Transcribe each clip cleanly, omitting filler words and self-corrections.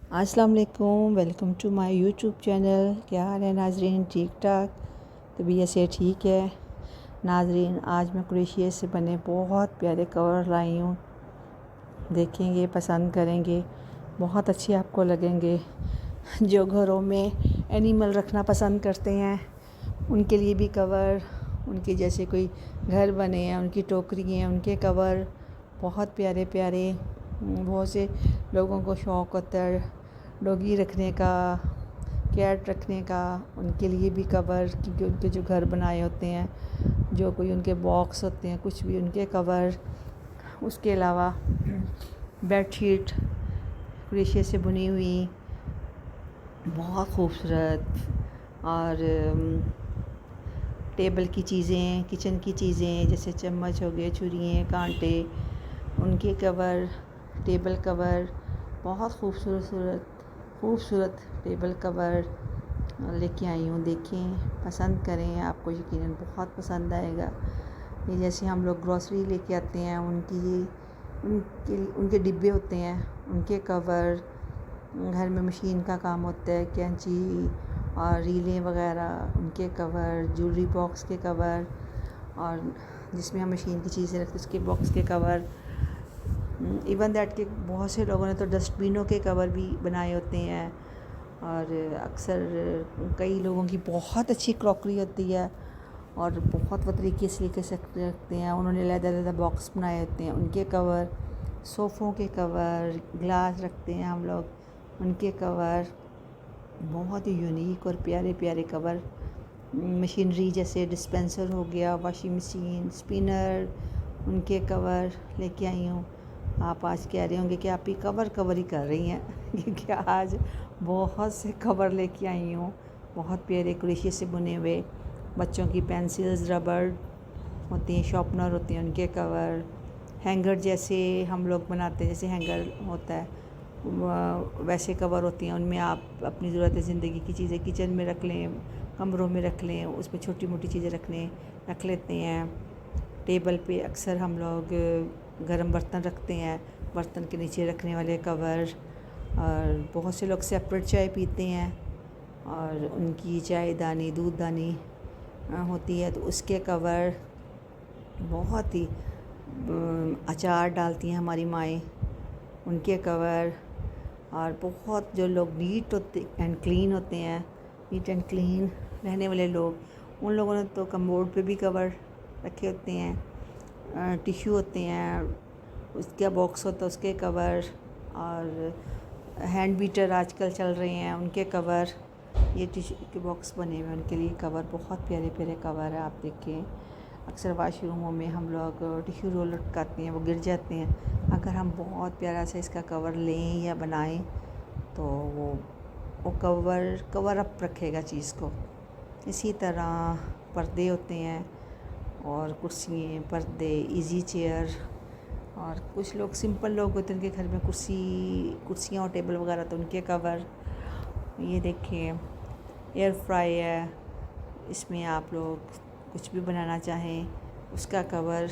अस्सलाम वालेकुम, welcome to my YouTube channel. क्या हाल है नाजरीन? ठीक ठाक, तबीयत से ठीक है नाजरीन। आज मैं क्रोशिया से बने बहुत प्यारे कवर लाई हूँ, देखेंगे, पसंद करेंगे, बहुत अच्छे आपको लगेंगे। जो घरों में एनिमल रखना पसंद करते हैं उनके लिए भी कवर, उनके जैसे कोई घर बने हैं उनकी टोकरी हैं उनके कवर बहुत प्यारे प्यारे। बहुत से लोगों को शौक़ होता है डॉगी रखने का, कैट रखने का, उनके लिए भी कवर, क्योंकि उनके जो घर बनाए होते हैं, जो कोई उनके बॉक्स होते हैं, कुछ भी उनके कवर। उसके अलावा बेडशीट क्रोशिया से बुनी हुई बहुत खूबसूरत, और टेबल की चीज़ें, किचन की चीज़ें जैसे चम्मच हो गए, छुरियाँ, कांटे, उनके कवर, टेबल कवर बहुत खूबसूरत टेबल कवर लेके आई हूँ। देखें, पसंद करें, आपको यकीनन बहुत पसंद आएगा। ये जैसे हम लोग ग्रॉसरी लेके आते हैं उनके डिब्बे होते हैं, उनके कवर, घर में मशीन का काम होता है, कैंची और रीलें वगैरह, उनके कवर, ज्वेलरी बॉक्स के कवर, और जिसमें हम मशीन की चीज़ें रखते हैं उसके बॉक्स के कवर। इवन दैट के बहुत से लोगों ने तो डस्टबिनों के कवर भी बनाए होते हैं। और अक्सर कई लोगों की बहुत अच्छी क्रॉकरी होती है और बहुत तरीके से रखते हैं, उन्होंने अलग-अलग बॉक्स बनाए होते हैं, उनके कवर, सोफ़ों के कवर, ग्लास रखते हैं हम लोग, उनके कवर, बहुत ही यूनिक और प्यारे प्यारे कवर। मशीनरी जैसे डिस्पेंसर हो गया, वॉशिंग मशीन, स्पिनर, उनके कवर लेके आई हूँ। आप आज कह रहे होंगे कि आप ही कवर ही कर रही हैं क्योंकि आज बहुत से कवर लेके आई हूँ, बहुत प्यारे क्रोशिया से बुने हुए। बच्चों की पेंसिल्स, रबड़ होती हैं, शार्पनर होती हैं, उनके कवर। हैंगर जैसे हम लोग बनाते हैं, जैसे हैंगर होता है वैसे कवर होती हैं, उनमें आप अपनी ज़रूरत ज़िंदगी की चीज़ें किचन में रख लें, कमरों में रख लें, उसमें छोटी मोटी चीज़ें रख लेते हैं। टेबल पे अक्सर हम लोग गरम बर्तन रखते हैं, बर्तन के नीचे रखने वाले कवर। और बहुत से लोग सेपरेट चाय पीते हैं और उनकी चायदानी, दूधदानी होती है तो उसके कवर। बहुत ही अचार डालती हैं हमारी माएँ, उनके कवर। और बहुत जो लोग नीट एंड क्लीन होते हैं, नीट एंड क्लीन रहने वाले लोग, उन लोगों ने तो कमोड पे भी कवर रखे होते हैं। टिश्यू होते हैं, उसका बॉक्स होता है, उसके कवर। और हैंड बीटर आजकल चल रहे हैं, उनके कवर। ये टिश्यू के बॉक्स बने हुए हैं, उनके लिए कवर, बहुत प्यारे प्यारे कवर है। आप देखें, अक्सर वाशरूमों में हम लोग टिश्यू रोल लटकाते हैं, वो गिर जाते हैं। अगर हम बहुत प्यारा सा इसका कवर लें या बनाएं तो वो कवर अप रखेगा चीज़ को। इसी तरह पर्दे होते हैं और कुर्सियाँ, पर्दे, इजी चेयर। और कुछ लोग सिंपल लोग होते हैं, उनके घर में कुर्सियाँ और टेबल वगैरह, तो उनके कवर। ये देखें, एयर फ्राई है, इसमें आप लोग कुछ भी बनाना चाहें उसका कवर।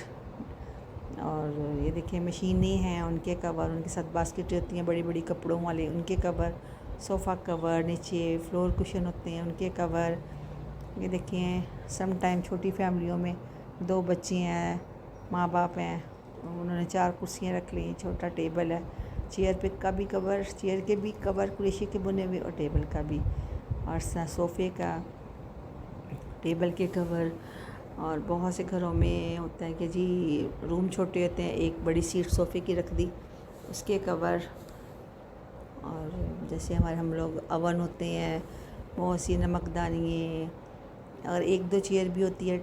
और ये देखिए मशीनें हैं, उनके कवर, उनके साथ बास्केटें होती हैं बड़ी बड़ी कपड़ों वाले, उनके कवर। सोफ़ा कवर, नीचे फ्लोर कुशन होते हैं, उनके कवर। ये देखिए, सम टाइम छोटी फैमिलियों में 2 बच्चे हैं, माँ बाप हैं, उन्होंने 4 कुर्सियाँ रख ली, छोटा टेबल है, चेयर पे का भी कवर, चेयर के भी कवर क्रोशिया के बुने हुए और टेबल का भी, और सोफ़े का, टेबल के कवर। और बहुत से घरों में होता है कि जी रूम छोटे होते हैं, एक बड़ी सीट सोफ़े की रख दी, उसके कवर। और जैसे हम लोग अवन होते हैं, बहुत सी नमकदानियाँ, अगर 1-2 चेयर भी होती है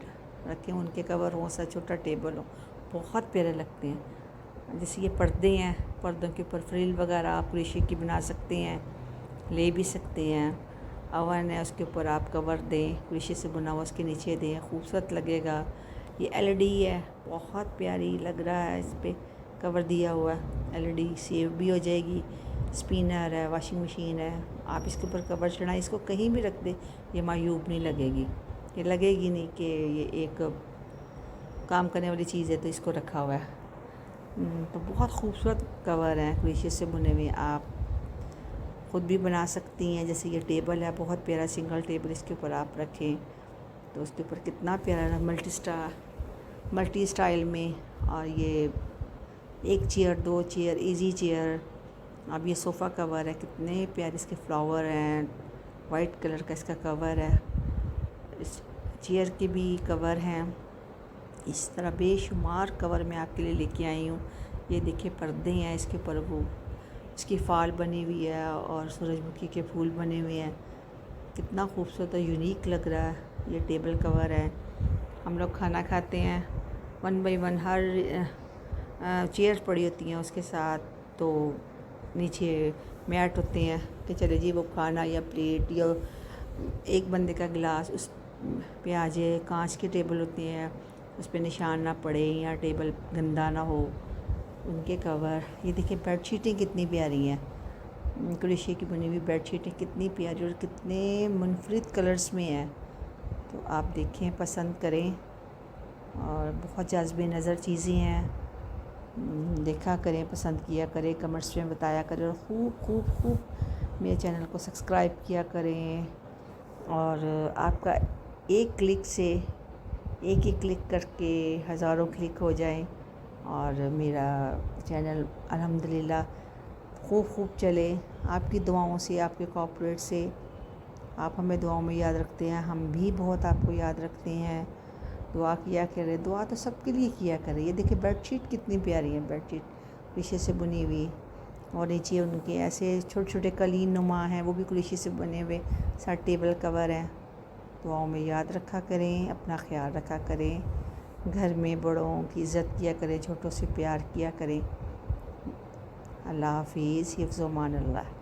रखें, उनके कवर हो, सा छोटा टेबल हो, बहुत प्यारे लगते हैं। जैसे ये पर्दे हैं, पर्दों के ऊपर फ्रिल वगैरह आप क्रोशिया की बना सकते हैं, ले भी सकते हैं। अवन है, उसके ऊपर आप कवर दें, क्रोशिया से बुना हुआ, उसके नीचे दें, खूबसूरत लगेगा। ये एलईडी है, बहुत प्यारी लग रहा है, इस पर कवर दिया हुआ है, एलईडी सेव भी हो जाएगी। स्पिनर है, वॉशिंग मशीन है, आप इसके ऊपर कवर चढ़ाएं, इसको कहीं भी रख दें, ये मायूब नहीं लगेगी, ये लगेगी नहीं कि ये एक काम करने वाली चीज़ है तो इसको रखा हुआ है। तो बहुत खूबसूरत कवर हैं क्रोशिया से बुने हुए। आप ख़ुद भी बना सकती हैं। जैसे ये टेबल है, बहुत प्यारा सिंगल टेबल, इसके ऊपर आप रखें तो उसके ऊपर कितना प्यारा मल्टी स्टाइल में। और ये 1 चेयर, 2 चेयर, इजी चेयर। अब ये सोफ़ा कवर है, कितने प्यारे इसके फ्लावर हैं, वाइट कलर का इसका कवर है। इस चेयर के भी कवर हैं। इस तरह बेशुमार कवर मैं आपके लिए लेके आई हूँ। ये देखिए पर्दे हैं, इसके ऊपर वो इसकी फाल बनी हुई है और सूरजमुखी के फूल बने हुए हैं। कितना खूबसूरत और यूनिक लग रहा है। ये टेबल कवर है। हम लोग खाना खाते हैं 1 बाय 1, हर चेयर पड़ी होती हैं उसके साथ, तो नीचे मैट होते हैं कि चले जी वो खाना या प्लेट या एक बंदे का गिलास उस पे आ जाए। कांच के टेबल होते हैं, उस पर निशान ना पड़े या टेबल गंदा ना हो, उनके कवर। ये देखिए बेडशीटें कितनी प्यारी हैं, क्रोशिया की बनी हुई बेडशीटें कितनी प्यारी और कितने मुनफरिद कलर्स में हैं। तो आप देखें, पसंद करें और बहुत जाज़बे नज़र चीज़ें हैं। देखा करें, पसंद किया करें, कमेंट्स में बताया करें और खूब मेरे चैनल को सब्सक्राइब किया करें। और आपका एक क्लिक से एक ही क्लिक करके हज़ारों क्लिक हो जाएं और मेरा चैनल अल्हम्दुलिल्लाह खूब चले। आपकी दुआओं से, आपके कोऑपरेट से, आप हमें दुआओं में याद रखते हैं, हम भी बहुत आपको याद रखते हैं। दुआ किया करें, दुआ तो सबके लिए किया करें। ये देखिए बेडशीट कितनी प्यारी है, बेडशीट क्रोशिया से बुनी हुई और नीचे उनके ऐसे छोटे छोटे कलीन नुमा हैं, वो भी क्रोशिया से बने हुए। साथ टेबल कवर हैं। दुआओं में याद रखा करें, अपना ख्याल रखा करें, घर में बड़ों की इज़्ज़त किया करें, छोटों से प्यार किया करें। अल्लाह हाफ़िज़, हिफ्ज़ व अमान अल्लाह।